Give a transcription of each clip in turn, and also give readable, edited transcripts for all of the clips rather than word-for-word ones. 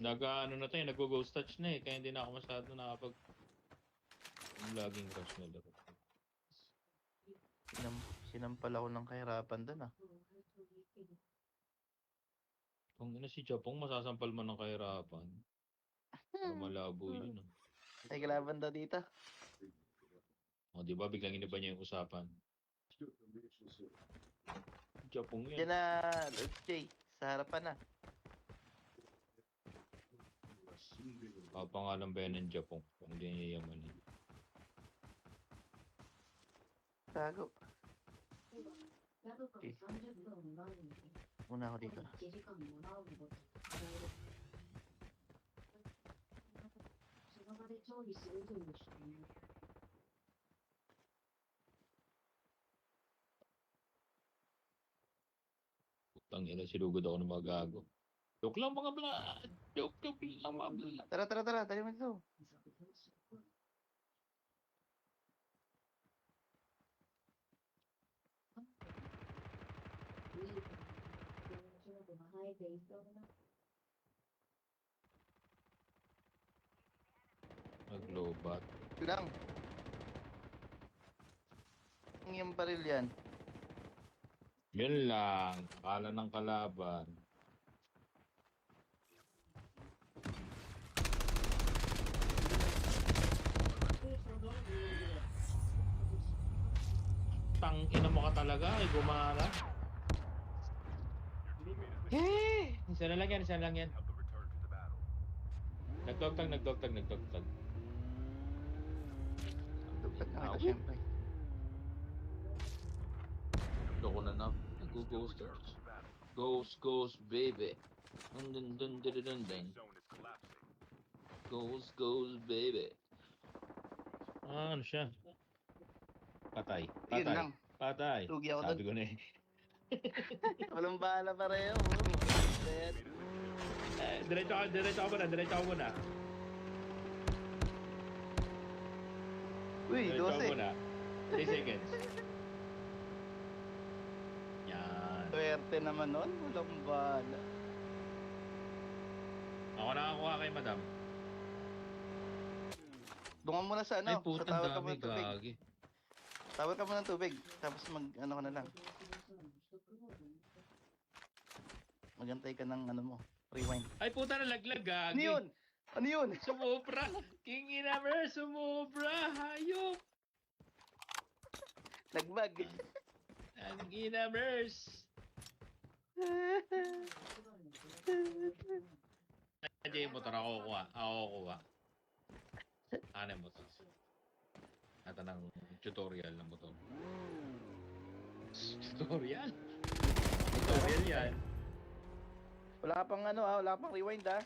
Nag-ano na tayo, nag-ghost touch na eh. Kaya hindi na ako masyado nakapag... Yung laging rush na laro. Sinampal ako ng kahirapan doon ah. Kung ina si Japong, masasampal man ng kahirapan. Para malabo yun. Ah. Ay, kalaban daw dito. O, di ba? Biglang iniba niya yung usapan. Japong yan. Diyan na, let's Jay. Sa harapan na. Papangalan ba yan ng Japong? Kung hindi niya yamanin. Tago. Okay. Una ako dito. Putang ina, silugod ako ng mga gago. Joke lang mga bla. Joke lang mga bla. Tara. Dali mo dito. Naglobat. Lang. Yung baril yan. Yun lang. Akala ng kalaban. Tang ina mo ka talaga. Ay gumana. Hey! Isa na lang yan. Nagdogtag. Dugtag na kita syempre. Loko na na. Nag-ghosters. Ghost, baby. Dun. Ghost, baby. Ah, ano siya? Patay. Yun lang. Patay. Lugi ako Sabi doon. ko na eh. Walang bahala pareho. Diretso ka muna. Uy, Diretso ka 12. muna. 3 seconds. Yan. Swerte naman nun. Walang bahala. Ako nakakuha kay madam. Dungan mo na sa Ay, ano. Sa putang tower ka dami, muna ng tubig. gagi. Tower ka muna ng tubig. Tapos ano ka na lang. Magantay ka ng ano mo. Rewind. Ay, puta na laglag, gagi. Ano yun? Ano yun? Sumobra. King Inamer, sumobra. Hayop. Nagbag. Ang Inamers. Hindi yung motor, ako kuha. Ano yung motor? Ito ng tutorial ng motor. Tutorial yan. Wala ka pang ano ah. Wala ka pang rewind ah.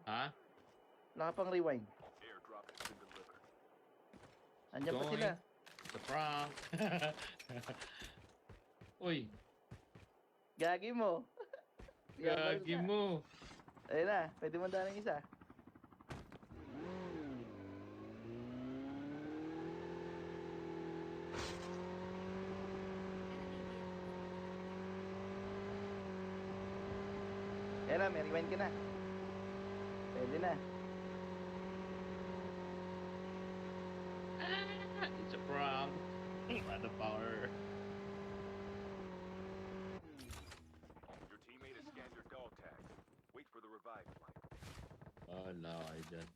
Ha? Wala ka pang rewind. Andiyan pa Going. sila. The prank. Uy, Gagi mo. gagi mo. Ayun na. Pwede mo daan ng isa. Ayun na. May rewind ka na. Pwede na. It's a prank. What the power. Your teammate has scanned your dog tag. Wait for the revive flight. Wala kayo dyan.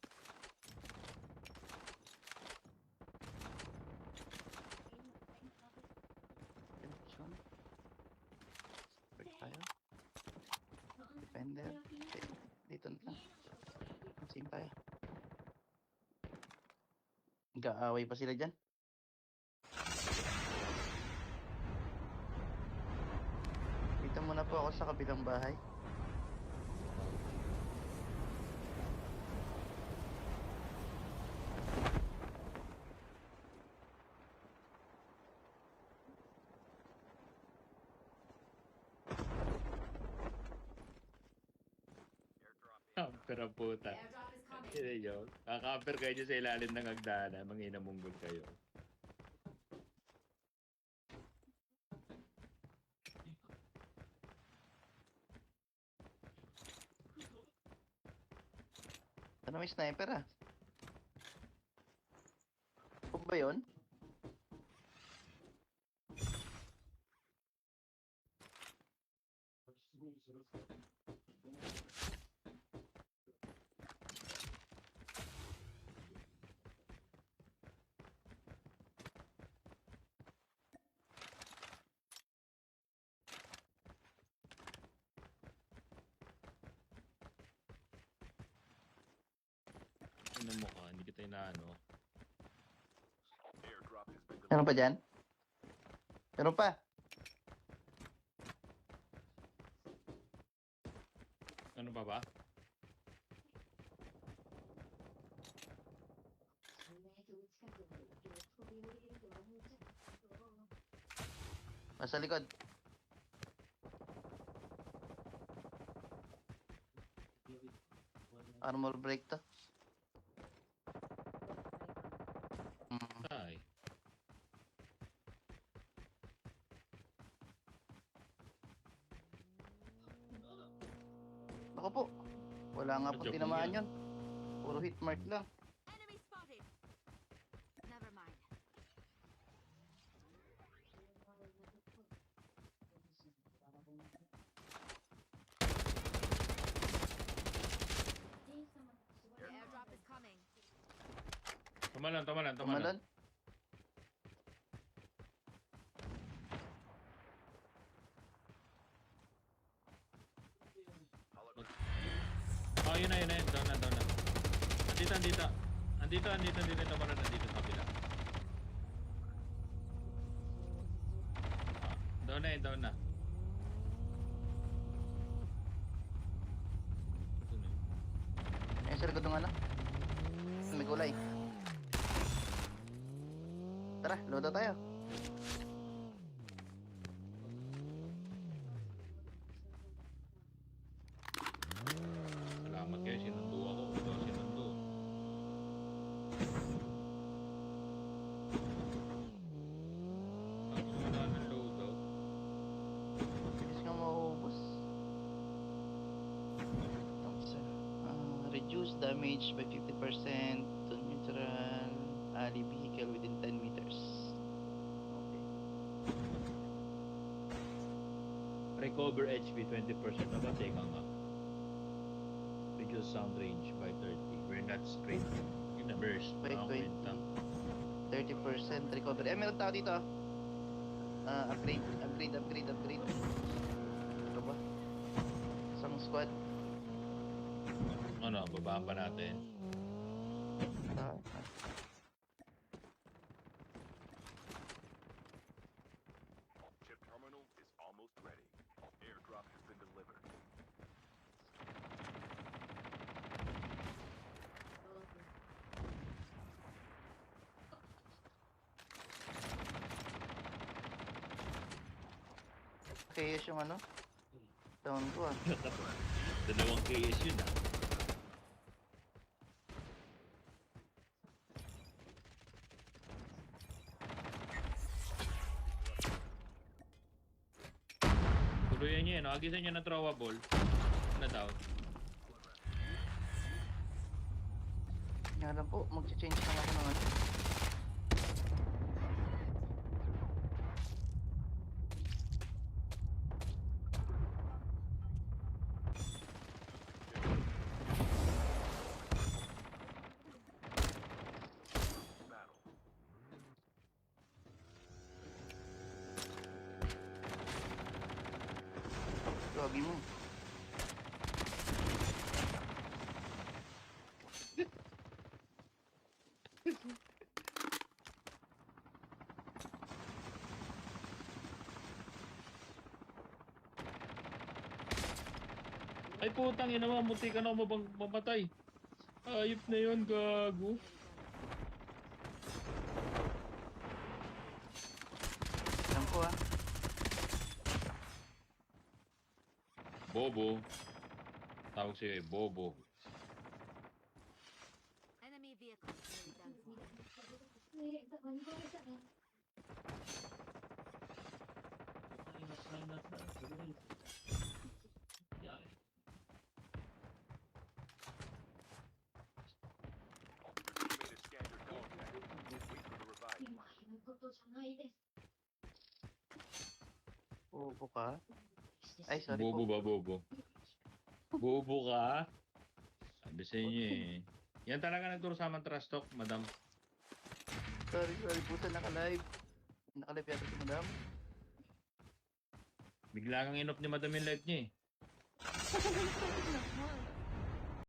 Break tayo. Defender. Okay. Dito na lang. Sing tayo. Nag-aaway pa sila dyan. Dito muna po ako sa kabilang bahay. Camper ang puta. Hindi yun. Kakamper kayo dyan sa ilalim ng hagdanan. Mangina munggol kayo. Ano may sniper ah? Ano ba yun? Ano mo ka? Hindi kita inaano. Airdrop has been Meron pa delivered. dyan? Meron pa. Ano pa ba? Nasa likod. Armor break to. Ay. Ako po. Wala nga pong Joke lang tinamaan yan. yun. Puro hit mark lang. Enemy spotted. Never mind. The airdrop is coming. Tumalan. Tumalon. Oh, yun na. Down na. Andito. Tumalan nandito sa kabila. Down na. Ito na. Ayun sa likod ng ano. May kulay. Tara, load out tayo. Salamat kayo, sinundo ako. Ito, sinundo. Ang wala ng loadout. Bilis nga maubos. Reduce damage by 50% to neutral ally vehicle within 10 meters. Okay. Recover HP 20% na ba? Teka nga. Reduce sound range by 30. We're not straight. In a burst. By Mga 20. kwenta. 30% recovery. Meron tao dito. Upgrade. Ano ba? Isang squad. Ano, babaan pa natin. Ah, Chip terminal is almost ready. Airdrop has been delivered. KS yung ano? Down ko ah. Dalawang KS yun ah. Tuluyan niya yun. Agisan niya na throwable. Na down. Nga lang po, mag-change lang ako ng ano. Battle. Gagi mo. Ay putang ina mo, munti ka na ako mamatay. Ayop na yun, gago. Alam ko ah. Bobo. Tawag sa'yo eh, Bobo. Enemy vehicle nearly done for. Bobo ka? Ay, sorry Bobo po. ba, bobo? Bobo ka? Sabi sa inyo eh. Yan talaga nagturo sa amin trash talk, madam. Sorry po sa naka-live. Naka-live yata si madam. Bigla kang inop ni madam yung life niya eh.